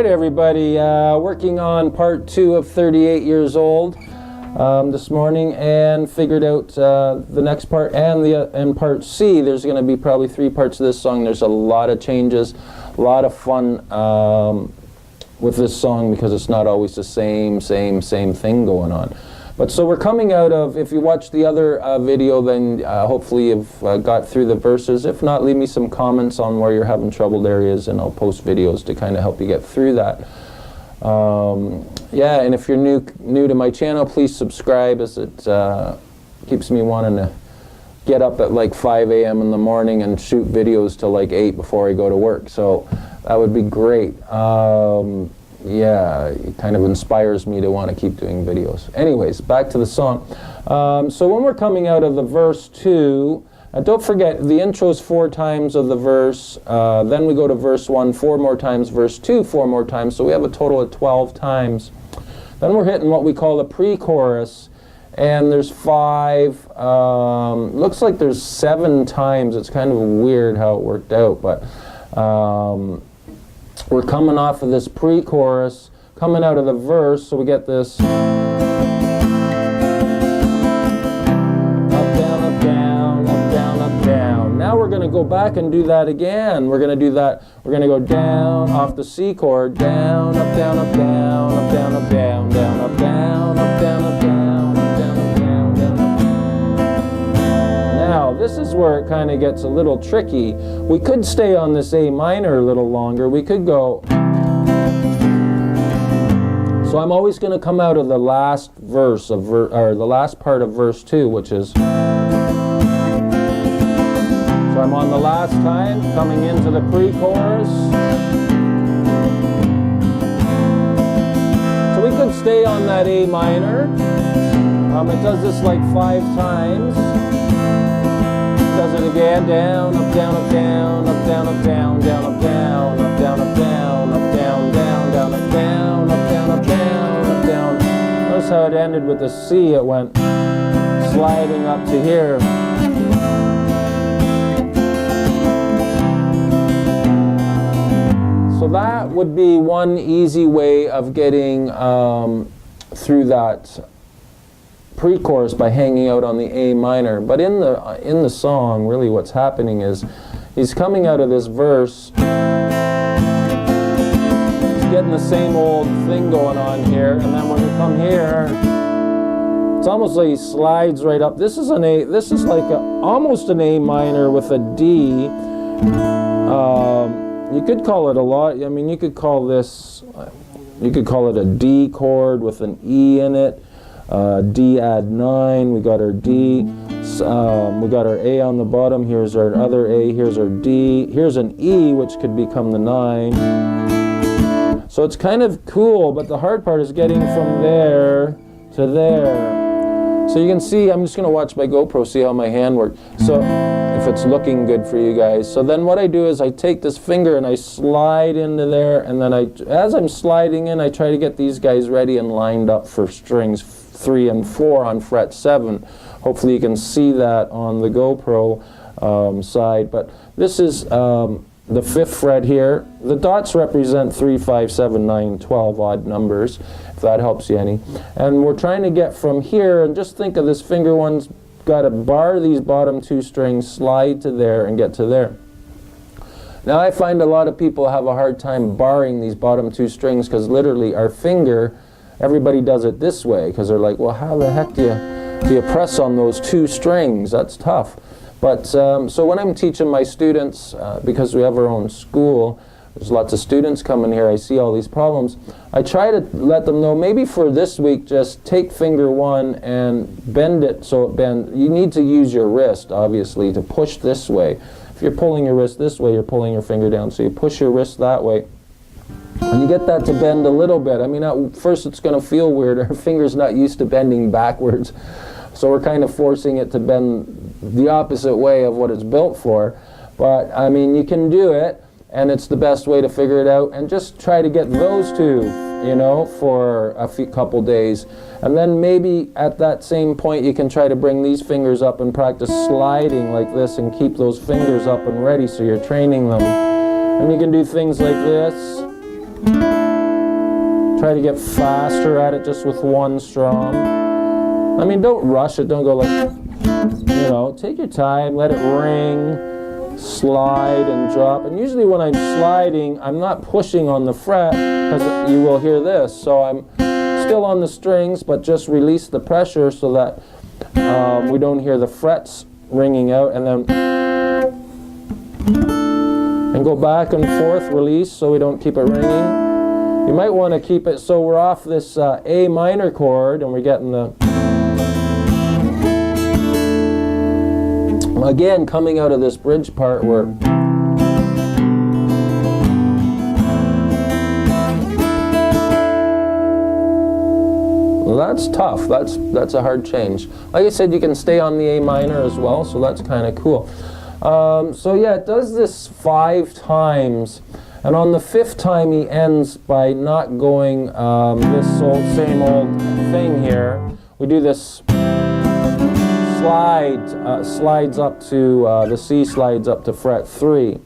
everybody. Working on part 2 of 38 years old this morning, and figured out the next part and part C. There's going to be probably 3 parts of this song. There's a lot of changes, a lot of fun with this song because it's not always the same thing going on. But so we're coming out of, if you watched the other video, then hopefully you've got through the verses. If not, leave me some comments on where you're having troubled areas, and I'll post videos to kind of help you get through that. Yeah, and if you're new to my channel, please subscribe, as it keeps me wanting to get up at like 5 a.m. in the morning and shoot videos till like 8 before I go to work. So that would be great. Yeah, it kind of inspires me to want to keep doing videos. Anyways, back to the song. So when we're coming out of the verse 2, don't forget the intro's 4 times of the verse, then we go to verse 1 4 more times, verse 2 4 more times, so we have a total of 12 times. Then we're hitting what we call the pre-chorus, and there's 5, looks like there's 7 times. It's kind of weird how it worked out, but we're coming off of this pre-chorus, coming out of the verse, so we get this up, down, up, down, up, down, up, down. Now we're going to go back and do that again. We're going to do that. We're going to go down off the C chord, down, up, down, up, down, up, down, up, down, down, up, down, up, down, up, down, up, down, up, down, down, up. Now, this is where it kind of gets a little tricky. We could stay on this A minor a little longer. We could go. So I'm always going to come out of the last verse of or the last part of verse 2, which is. So I'm on the last time, coming into the pre-chorus. So we could stay on that A minor. It does this like 5 times. Does it again, down, up, down, up, down, up, down, up, down, down, up, down, up, down, up, down, up, down, down, down, up, down, up, down, up, down, up, down. Notice how it ended with the C. It went sliding up to here. So that would be one easy way of getting through that pre-chorus, by hanging out on the A minor. But in the song, really what's happening is he's coming out of this verse, he's getting the same old thing going on here, and then when we come here, it's almost like he slides right up. This is like almost an A minor with a D. You could call it a lot. I mean, you could call it a D chord with an E in it. D add 9, we got our D, we got our A on the bottom, here's our other A, here's our D, here's an E, which could become the 9. So it's kind of cool, but the hard part is getting from there to there. So you can see, I'm just going to watch my GoPro, see how my hand works, so if it's looking good for you guys. So then what I do is I take this finger and I slide into there, and then as I'm sliding in, I try to get these guys ready and lined up for strings 3 and 4 on fret 7. Hopefully you can see that on the GoPro side. But this is the 5th fret here. The dots represent 3, 5, 7, 9, 12 odd numbers, if that helps you any. And we're trying to get from here, and just think of this finger one's got to bar these bottom 2 strings, slide to there, and get to there. Now I find a lot of people have a hard time barring these bottom 2 strings, because literally our finger, everybody does it this way, because they're like, well, how the heck do you press on those 2 strings? That's tough. But so when I'm teaching my students, because we have our own school, there's lots of students coming here, I see all these problems, I try to let them know, maybe for this week, just take finger 1 and bend it so it bends. You need to use your wrist, obviously, to push this way. If you're pulling your wrist this way, you're pulling your finger down, so you push your wrist that way. And you get that to bend a little bit. I mean, at first it's going to feel weird. Our finger's not used to bending backwards. So we're kind of forcing it to bend the opposite way of what it's built for. But, I mean, you can do it, and it's the best way to figure it out. And just try to get those 2, you know, for a couple days. And then maybe at that same point you can try to bring these fingers up and practice sliding like this and keep those fingers up and ready so you're training them. And you can do things like this. Try to get faster at it just with one strum. I mean, don't rush it. Don't go like, you know, take your time, let it ring, slide and drop. And usually when I'm sliding, I'm not pushing on the fret, because you will hear this. So I'm still on the strings, but just release the pressure so that we don't hear the frets ringing out, and then go back and forth, release so we don't keep it ringing. You might want to keep it so we're off this A minor chord and we're getting the, again, coming out of this bridge part where well, that's tough. That's a hard change. Like I said, you can stay on the A minor as well, so that's kind of cool. So yeah, it does this 5 times, and on the 5th time he ends by not going this same old thing here. We do this slides up to, the C slides up to fret 3.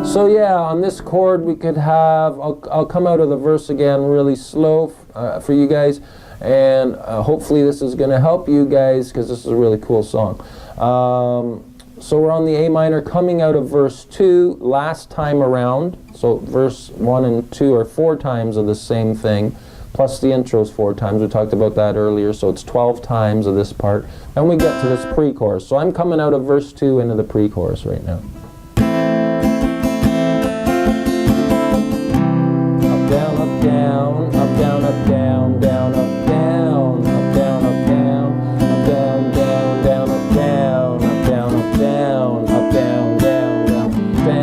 So yeah, on this chord we could have, I'll come out of the verse again really slow for you guys, and hopefully this is going to help you guys because this is a really cool song. So we're on the A minor coming out of verse 2 last time around. So verse 1 and 2 are 4 times of the same thing, plus the intro's 4 times. We talked about that earlier, so it's 12 times of this part. And we get to this pre-chorus. So I'm coming out of verse 2 into the pre-chorus right now. Up, down, up, down, up, down, up, down, down, up, down, up, down, up, down, up, down, down, down, up, down, up, down, up, down, up, down, down, down,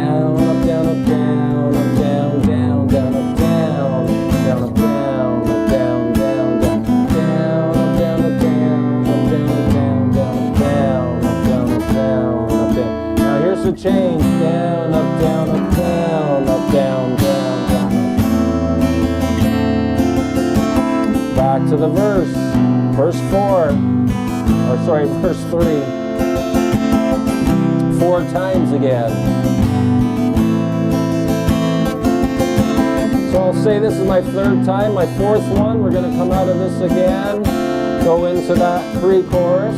down, up, down, up, down, up, down, down, down, up, down, down, up, down, up, down, down, down, down, up, down, up, down, up, down, down, down, up, down, up, down, up, down. Now here's the change. Down, up, down, up, down, up, down, down, down. Back to the verse. Verse 4. Or sorry, verse 3. 4 times again. So I'll say this is my 3rd time, my 4th one. We're going to come out of this again, go into that pre-chorus.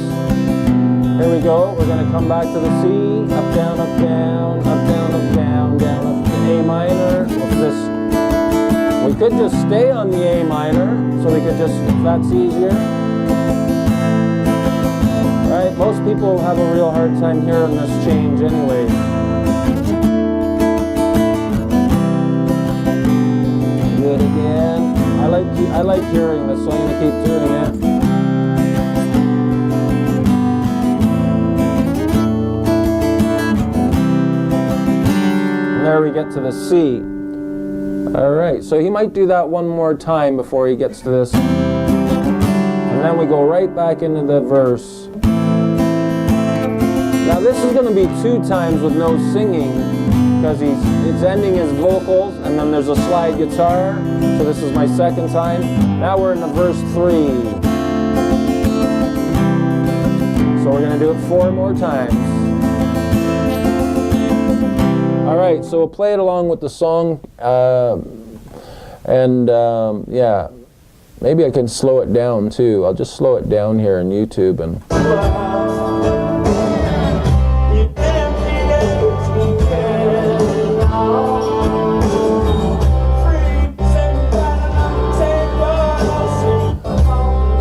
Here we go. We're going to come back to the C, up, down, up, down, up, down, up, down, down, up to A minor. With this, we could just stay on the A minor, so we could just, if that's easier. Right? Most people have a real hard time hearing this change anyway. Do it again. I like hearing this, so I'm going to keep doing it. And there we get to the C. Alright, so he might do that one more time before he gets to this. And then we go right back into the verse. Now this is going to be 2 times with no singing, because it's ending his vocals, and then there's a slide guitar. So this is my 2nd time. Now we're in the verse 3. So we're going to do it 4 more times. Alright, so we'll play it along with the song, yeah, maybe I can slow it down too. I'll just slow it down here on YouTube and...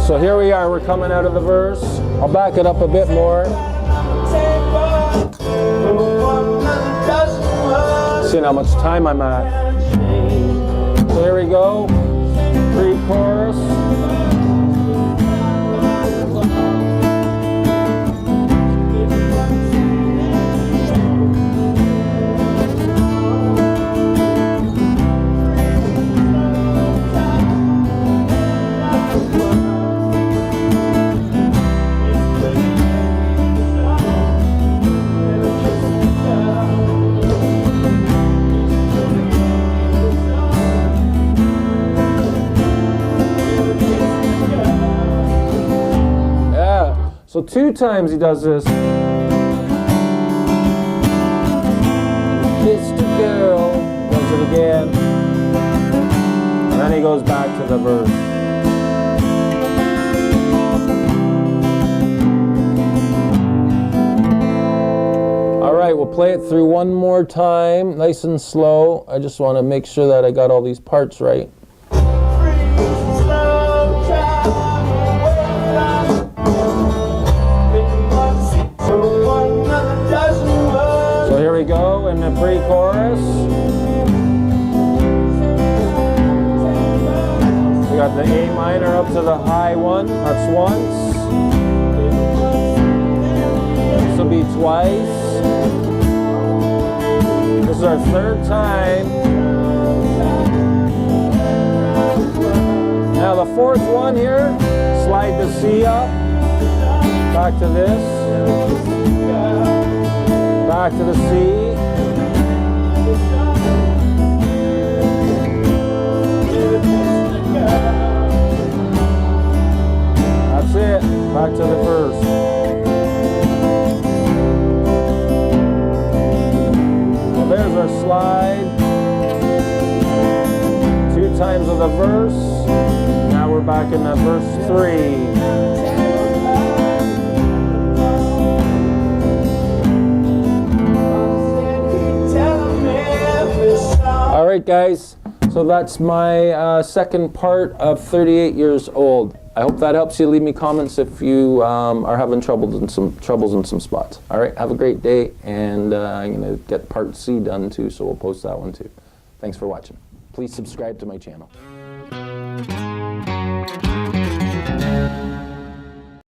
So here we are, we're coming out of the verse. I'll back it up a bit more. Seeing how much time I'm at. So here we go, pre-chorus. So 2 times he does this. Kissed a girl, does it again. And he goes back to the verse. All right, we'll play it through one more time, nice and slow. I just want to make sure that I got all these parts right. So here we go in the pre-chorus. We got the A minor up to the high one, that's once. This will be twice. This is our third time. Now the fourth one here, slide the C up, back to this, back to the C. That's it, back to the first. Well, there's our slide. 2 times of the verse. Now we're back in that verse 3. All right, guys, so that's my second part of 38 years old. I hope that helps you. Leave me comments if you are having troubles in some spots. All right, have a great day, and I'm going to get part C done too, so we'll post that one too. Thanks for watching. Please subscribe to my channel.